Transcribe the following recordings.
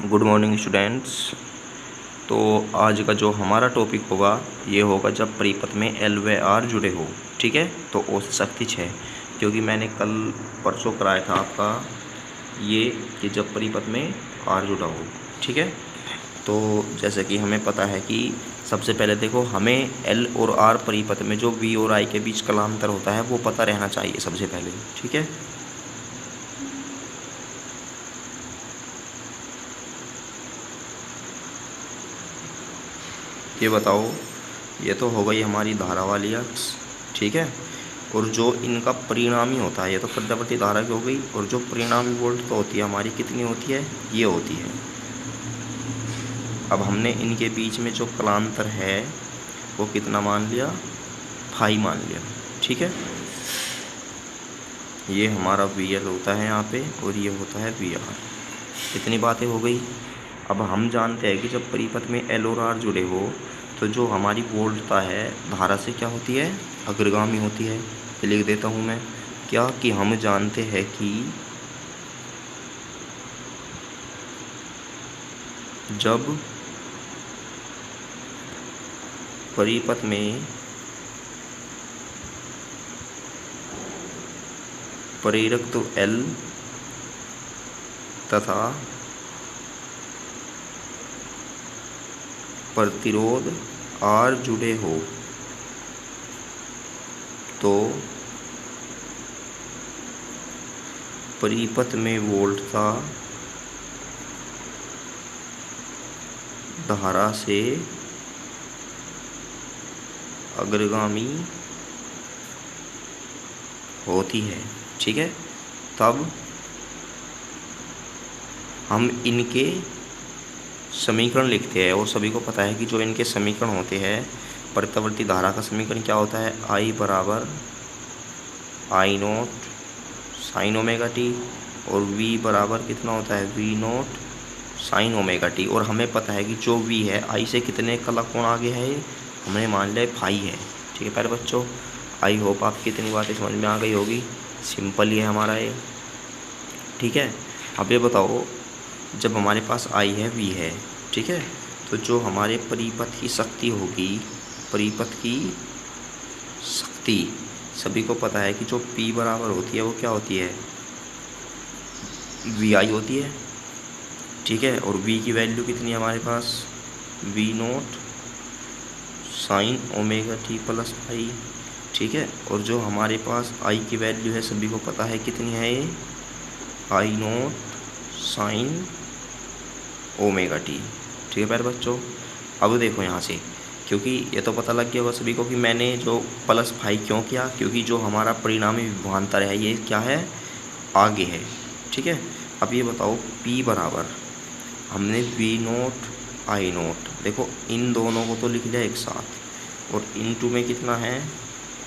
Good morning students. तो आज का जो हमारा टॉपिक होगा ये होगा जब परिपथ में एल व आर जुड़े हो। ठीक है, तो औसत शक्ति 6, क्योंकि मैंने कल परसों कराया था आपका ये कि जब परिपथ में आर जुड़ा हो। ठीक है, तो जैसे कि हमें पता है कि सबसे पहले देखो हमें एल और आर परिपथ में जो वी और आई के बीच कलांतर होता है वो पता रहना चाहिए सबसे पहले। ठीक है, ये बताओ, ये तो हो गई हमारी धारा वाली अक्ष। ठीक है, और जो इनका परिणामी होता है ये तो प्रत्यावर्ती धारा की हो गई, और जो परिणामी वोल्ट तो होती है हमारी कितनी होती है, ये होती है। अब हमने इनके बीच में जो कलांतर है वो कितना मान लिया, फाई मान लिया। ठीक है, ये हमारा वी एल होता है यहाँ पे और ये होता है वी आर। इतनी बातें हो गई। अब हम जानते हैं कि जब परिपथ में एल और आर जुड़े हो तो जो हमारी वोल्टता है धारा से क्या होती है, अग्रगामी होती है। ये लिख देता हूँ मैं क्या कि हम जानते हैं कि जब परिपथ में प्रेरक तो एल तथा प्रतिरोध आर जुड़े हो तो परिपथ में वोल्टता धारा से अग्रगामी होती है। ठीक है, तब हम इनके समीकरण लिखते हैं और सभी को पता है कि जो इनके समीकरण होते हैं, प्रत्यावर्ती धारा का समीकरण क्या होता है, आई बराबर i nought sine omega t, और वी बराबर कितना होता है, v note sine omega t. और हमें पता है कि जो वी है आई से कितने कला कोण आगे है, हमने मान लिया फाई है। ठीक है प्यारे बच्चों, आई होप आपकी इतनी बातें समझ में आ गई होगी। सिंपल ही है हमारा ये। ठीक है, अब ये बताओ, जब हमारे पास आई है वी है, ठीक है, तो जो हमारे परिपथ की शक्ति होगी, परिपथ की शक्ति सभी को पता है कि जो P बराबर होती है वो क्या होती है, वी आई होती है। ठीक है, और V की वैल्यू कितनी है हमारे पास, we note sine omega t plus phi. ठीक है, और जो हमारे पास I की वैल्यू है सभी को पता है कितनी है, ये आई नोट साइन ओमेगा टी। ठीक है प्यारे बच्चों, अब देखो यहाँ से, क्योंकि ये तो पता लग गया होगा सभी को कि मैंने जो प्लस फाई क्यों किया, क्योंकि जो हमारा परिणामी विभवांतर है ये क्या है, आगे है। ठीक है, अब ये बताओ P बराबर हमने वी नोट आई नोट, देखो इन दोनों को तो लिख लिया एक साथ, और इनटू में कितना है,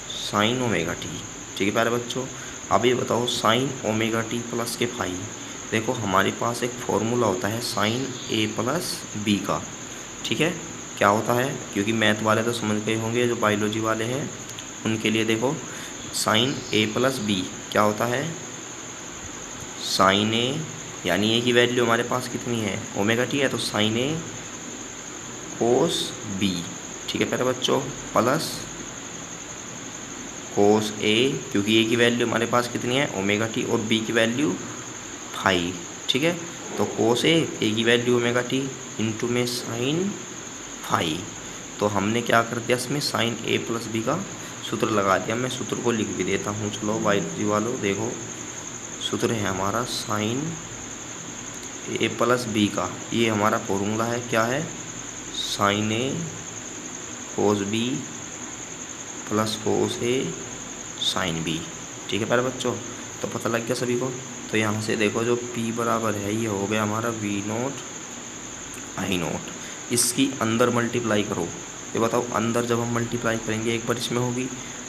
साइन ओमेगा टी। ठीक है प्यारे बच्चों, अब ये बताओ साइन ओमेगा टी प्लस के फाई, देखो हमारे पास एक फॉर्मूला होता है साइन ए प्लस बी का। ठीक है, क्या होता है, क्योंकि मैथ वाले तो समझ गए होंगे, जो बायोलॉजी वाले हैं उनके लिए देखो, साइन ए प्लस बी क्या होता है, साइन ए, यानी ए की वैल्यू हमारे पास कितनी है, ओमेगा टी है, तो साइन ए कोस बी। ठीक है प्यारे बच्चों, प्लस कोस ए, क्योंकि ए की वैल्यू हमारे पास कितनी है, ओमेगा टी, और बी की वैल्यू फाई। ठीक है, तो कोस ए की वैल्यू ओमेगा टी इंटू में साइन फाई। तो हमने क्या कर दिया, इसमें साइन ए प्लस बी का सूत्र लगा दिया। मैं सूत्र को लिख भी देता हूँ, चलो बायोलॉजी वालों देखो, सूत्र है हमारा साइन ए प्लस बी का, ये हमारा फॉर्मूला है, क्या है, साइन ए कोस बी प्लस कोस ए साइन बी। ठीक है प्यारे बच्चों, तो पता लग गया सभी को। तो यहाँ से देखो जो P बराबर है ये हो गया हमारा वी नोट आई नोट, इसकी अंदर मल्टीप्लाई करो। ये बताओ, अंदर जब हम मल्टीप्लाई करेंगे एक बार इसमें होगी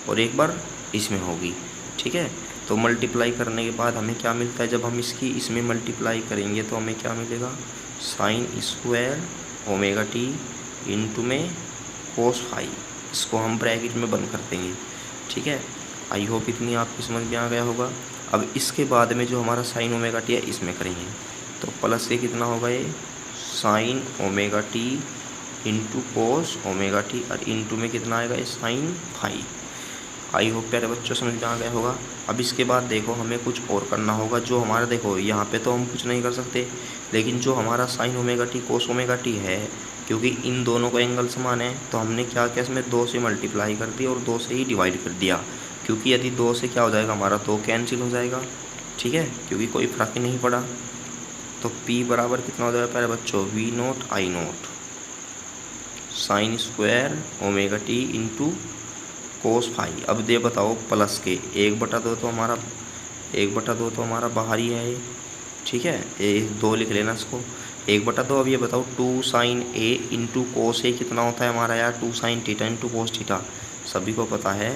और एक बार इसमें होगी। ठीक है, तो मल्टीप्लाई करने के बाद हमें क्या मिलता है, जब हम इसकी इसमें मल्टीप्लाई करेंगे तो हमें क्या मिलेगा, sign square omega t into में कोस फाई, इसको हम ब्रैकेट में बंद कर देंगे। ठीक है, आई होप इतनी आपकी समझ में आ गया होगा। अब इसके बाद में जो हमारा साइन ओमेगा टी है इसमें करेंगे, तो प्लस से कितना होगा, ये साइन ओमेगा टी इंटू कोस ओमेगा टी, और इंटू में कितना आएगा ये साइन फाई। आई होप प्यारे बच्चों समझ में आ गया होगा। अब इसके बाद देखो हमें कुछ और करना होगा। जो हमारा देखो यहाँ पे तो हम कुछ नहीं कर सकते, लेकिन जो हमारा साइन ओमेगा टी कोस ओमेगा टी है, क्योंकि इन दोनों का एंगल समान है, तो हमने क्या किया, इसमें 2 से मल्टीप्लाई कर दिया और 2 से ही डिवाइड कर दिया। क्योंकि यदि 2 से क्या हो जाएगा हमारा, 2 कैंसिल हो जाएगा, ठीक है, क्योंकि कोई फर्क ही नहीं पड़ा। तो P बराबर कितना हो जाएगा प्यारे बच्चों, v nought i nought sine square omega t into cos phi. अब दे बताओ प्लस के 1/2 तो हमारा 1/2 तो हमारा बाहर ही है ये, ठीक है, ये 2 लिख लेना इसको 1/2। अब ये बताओ 2 साइन ए इंटू कोस ए कितना होता है हमारा यार, 2 sine theta into cos theta, सभी को पता है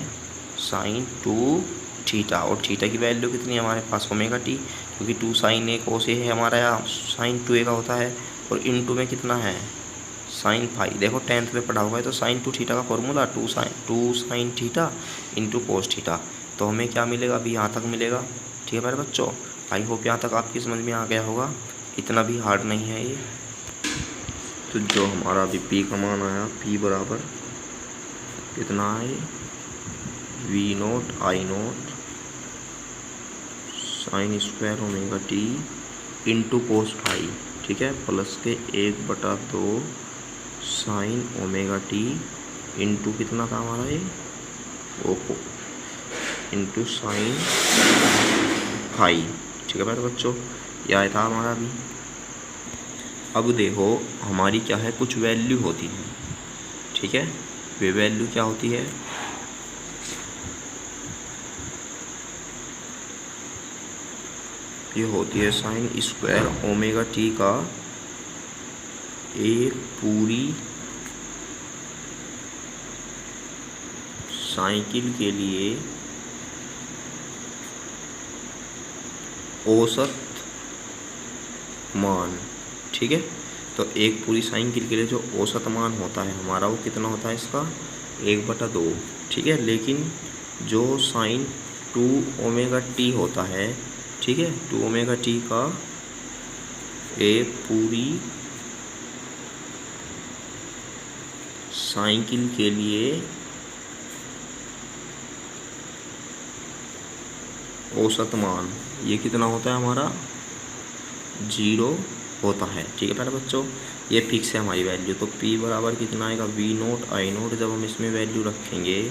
साइन 2 थीटा। और थीटा की वैल्यू कितनी है हमारे पास, ओमेगा टी, क्योंकि 2 साइन ए कोस ए है हमारा यहाँ साइन 2a का होता है, और इंटू में कितना है साइन फाई। देखो 10th में पढ़ा हुआ है, तो साइन 2 थीटा का formula 2 sine theta into cos theta. तो हमें क्या मिलेगा, अभी यहाँ तक मिलेगा, ठीक है मेरे बच्चों। आई होप यहाँ तक आपकी समझ में आ गया होगा, इतना भी हार्ड नहीं है ये। तो जो हमारा अभी पी का मान आया, पी बराबर कितना है, v nought i nought sine square omega t into cos phi, ठीक है, प्लस के 1/2 साइन ओमेगा टी इंटू कितना था हमारा ये, ओको इंटू साइन फाई, ठीक है मेरे बच्चों, यह आया था हमारा अभी। अब देखो हमारी क्या है, कुछ वैल्यू होती है, ठीक है, वे वैल्यू क्या होती है, ये होती है साइन स्क्वायर ओमेगा टी का एक पूरी साइकिल के लिए औसत मान, ठीक है। तो एक पूरी साइकिल के लिए जो औसत मान होता है हमारा, वो कितना होता है इसका 1/2, ठीक है। लेकिन जो साइन 2 ओमेगा टी होता है, ठीक है, 2 ओमेगा टी का एक पूरी साइकिल के लिए औसत मान ये कितना होता है हमारा 0 होता है, ठीक है प्यारे बच्चों। ये फिक्स है हमारी वैल्यू। तो P बराबर कितना आएगा, वी नोट आई नोट। जब हम इसमें वैल्यू रखेंगे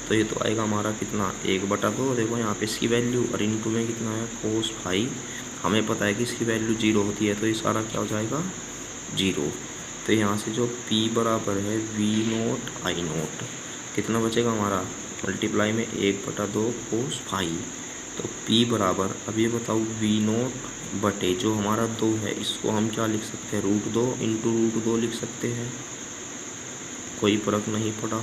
तो ये तो आएगा हमारा कितना 1/2, देखो यहाँ पे इसकी वैल्यू, और इंटू में कितना है कोस फाई। हमें पता है कि इसकी वैल्यू 0 होती है, तो ये सारा क्या हो जाएगा 0। तो यहाँ से जो P बराबर है वी नोट आई नोट, कितना बचेगा हमारा, मल्टीप्लाई में 1/2 कोस फाई। तो P बराबर, अब ये बताओ वी नोट बटे जो हमारा 2 है, इसको हम क्या लिख सकते हैं, √2 इंटू √2 लिख सकते हैं, कोई फर्क नहीं पड़ा,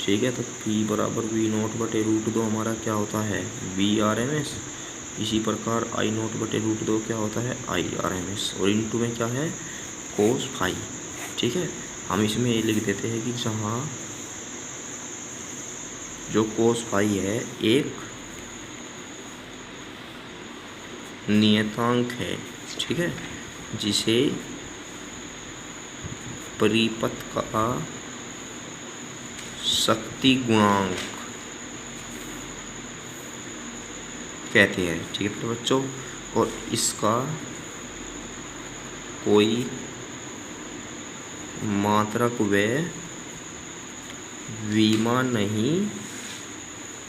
ठीक है। तो P बराबर वी नोट बटे √2 हमारा क्या होता है VRMS। इसी प्रकार आई नोट बटे √2 क्या होता है IRMS, और इंटू में क्या है कोस फाई, ठीक है। हम इसमें ये लिख देते हैं कि जहाँ जो कोस फाई है एक नियतांक है, ठीक है, जिसे परिपथ का शक्ति गुणांक कहते हैं, ठीक है बच्चों। और इसका कोई मात्रक व विमान नहीं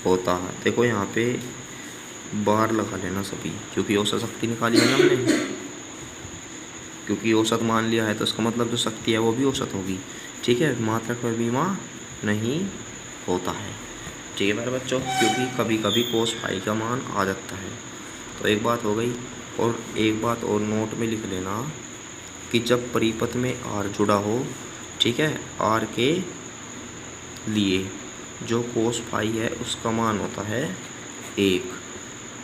होता है। देखो यहाँ पे बाहर लगा लेना सभी, क्योंकि औसत शक्ति निकाली है ना हमने, क्योंकि औसत मान लिया है तो इसका मतलब जो शक्ति है वो भी औसत होगी, ठीक है। मात्रक व विमान नहीं होता है, ठीक है मेरे बच्चों, क्योंकि कभी कभी कोस फाई का मान आ जाता है। तो एक बात हो गई। और एक बात और नोट में लिख लेना कि जब परिपथ में R जुड़ा हो, ठीक है, R के लिए जो कोस फाई है उसका मान होता है 1,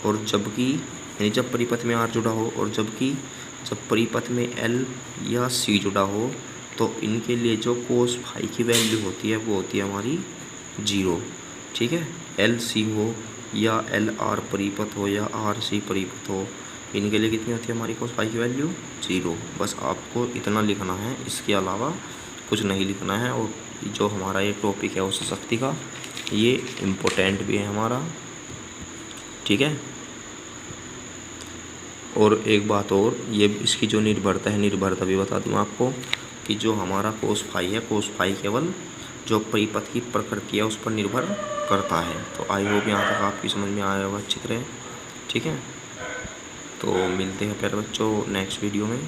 और जबकि यानी जब परिपथ में R जुड़ा हो, और जबकि जब परिपथ में L या C जुड़ा हो, तो इनके लिए जो कोस फाई की वैल्यू होती है वो होती है हमारी 0, ठीक है। LC हो या LR परिपथ हो या RC परिपथ हो, इनके लिए कितनी होती है हमारी कोस फाई की वैल्यू 0। बस आपको इतना लिखना है, इसके अलावा कुछ नहीं लिखना है। और जो हमारा ये टॉपिक है उस शक्ति का, ये इम्पोर्टेंट भी है हमारा, ठीक है। और एक बात और, ये इसकी जो निर्भरता है, निर्भरता भी बता दूँ आपको कि जो हमारा कोस फाई है, कोस फाई केवल जो परिपथ की प्रकृति है उस पर निर्भर करता है। तो आई होप यहाँ तक आपकी समझ में आया होगा अच्छी तरह, ठीक है। तो मिलते हैं फिर बच्चों नेक्स्ट वीडियो में।